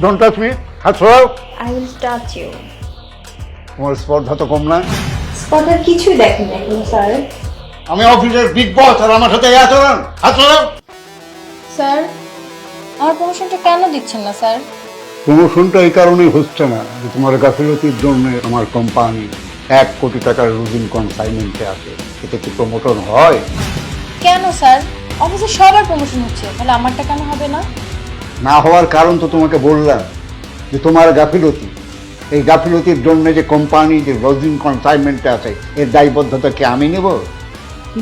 Don't touch me. হাত সরাও। I will touch you. তোমার স্পর্ধা তো কম না। স্পর্ধার কিছুই দেখেন এখন স্যার। আমি অফিসের বিগ বস আর আমার সাথে এই আচরণ। হাত সরাও। স্যার আমার প্রমোশনটা কেন দিচ্ছেন না স্যার? প্রমোশনটা এই কারণেই হচ্ছে না যে তোমার গাফিলতির জন্য আমার কোম্পানি 1 কোটি টাকার রুজিন কনসাইনমেন্টে আছে। এতে কি প্রমোশন হয়? কেন স্যার? অফিসে সবার প্রমোশন হচ্ছে, তাহলে আমারটা কেন হবে না? না হওয়ার কারণ তো তোমাকে বললাম যে তোমার গাফিলতি, এই গাফিলতির জন্য যে কোম্পানি যে রুজিন কনসাইনমেন্টে আছে এর দায়বদ্ধতা কি আমি নেব?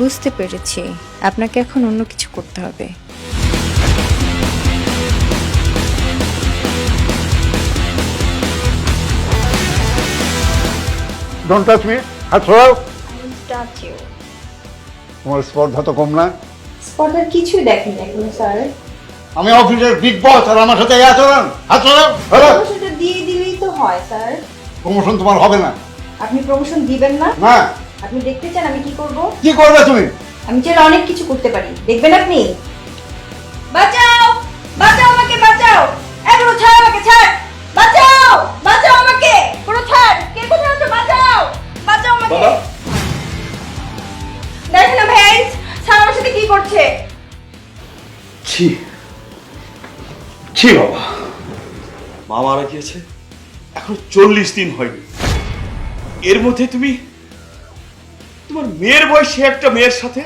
বুঝতে পেরেছি, আপনাকে এখন অন্য কিছু করতে হবে। Don't touch me. হাত সরাও। I will touch you. তোমার স্পর্ধা তো কম না। স্পর্ধার কিছুই দেখেন এখন স্যার। আমি অফিসের বিগ বস আর আমার সাথে এই আচরণ। হাত সরাও। প্রমোশনটা দিয়ে দিলেই তো হয় স্যার। প্রমোশন তোমার হবে না। আপনি প্রমোশন দিবেন না? না। আপনি দেখতে চান আমি কি করব? কি করবে তুমি? আমি চাইলে অনেক কিছু করতে পারি, দেখবেন আপনি? বাঁচাও, বাঁচাও আমাকে, বাঁচাও। এগুলো ছাড়, আমাকে ছাড়। বাঁচাও, বাঁচাও আমাকে। পুরো ছাড়। কে কোথায় আছো? বাঁচাও, বাঁচাও আমাকে। বাবা। দেখেন না ভাই, স্যার আমার সাথে কি করছে? ছি ছি বাবা, মা মারা গিয়েছে এখন 40 দিন হয়নি, এর মধ্যে তুমি তোমার মেয়ের বয়সী একটা মেয়ের সাথে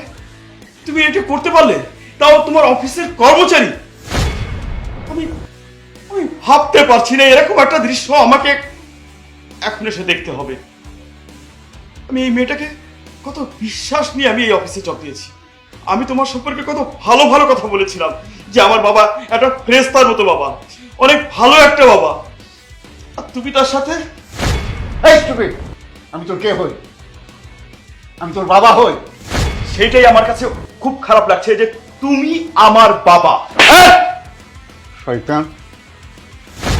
তুমি এটা করতে পারলে, তাও তোমার অফিসের কর্মচারী। আমি আমি ভাবতে পারছি না এরকম একটা দৃশ্য আমাকে এখন এসে দেখতে হবে। আমি এই মেয়েটাকে কত বিশ্বাস নিয়ে আমি এই অফিসে জব দিয়েছি। আমি তোমার সম্পর্কে কত ভালো ভালো কথা বলেছিলাম যে আমার বাবা একটা ফেরেশতার মতো বাবা, অনেক ভালো একটা বাবা, আর তুমি তার সাথে। এই স্টুপিড, আমি তোর কে হই? আমি তোর বাবা হই। সেইটাই আমার কাছে খুব খারাপ লাগছে যে তুমি আমার বাবা। শয়তান,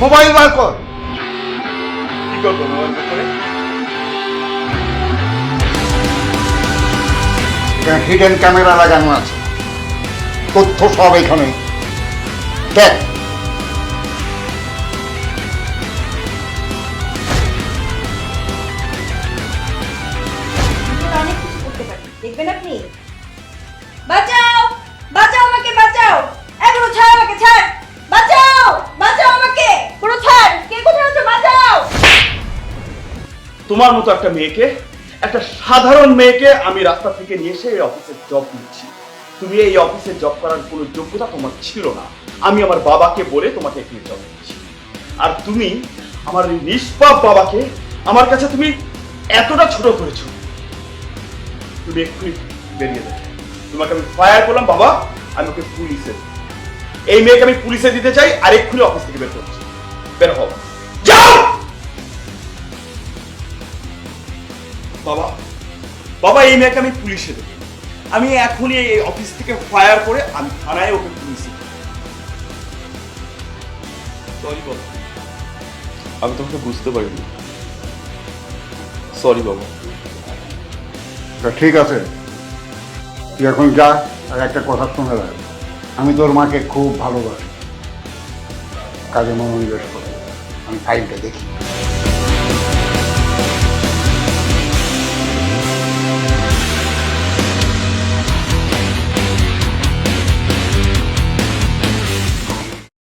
মোবাইল বার কর। কি করবো মোবাইল করে? হিডেন ক্যামেরা লাগানো আছে, তথ্য সব এখানে। দেখ, অনেক কিছু করতে পারি, দেখবেন আপনি? বাঁচাও, বাঁচাও আমাকে, বাঁচাও। এগুলো ছাড়, আমাকে ছাড়। বাঁচাও, বাঁচাও আমাকে। পুরো ছাড়। কে কোথায় আছো? বাঁচাও। তোমার মতো একটা মেয়েকে, একটা সাধারণ মেয়েকে আমি রাস্তা থেকে নিয়ে এসে এই অফিসে জব দিচ্ছি। তুমি এই অফিসে জব করার কোনো যোগ্যতা তোমার ছিল না। আমি আমার বাবাকে বলে তোমাকে এখানে জব দিচ্ছি, আর তুমি আমার এই নিষ্পাপ বাবাকে আমার কাছে তুমি এতটা ছোট করেছো। তুমি এক্ষুনি বেরিয়ে যাবে। তোমাকে আমি ফায়ার করলাম বাবা, আমি ওকে পুলিশে, এই মেয়েকে আমি পুলিশে দিতে চাই, আর এক্ষুনি অফিস থেকে বের করছি। বের হও, যাও। বাবা, বাবা এই মেয়েকে আমি পুলিশে দেবো। আমি এখনই এই অফিস থেকে ফায়ার করে আমি থানায় ওকে পুলিশে দেবো। সরি বাবা, আমি তোমাকে বুঝতে পারিনি। সরি বাবা। তা ঠিক আছে, তুই এখন যা, আর একটা কথা শুনে রাখ, আমি তোর মাকে খুব ভালোবাসি। কাজে মনোনিবেশ কর, আমি ফাইলটা দেখি।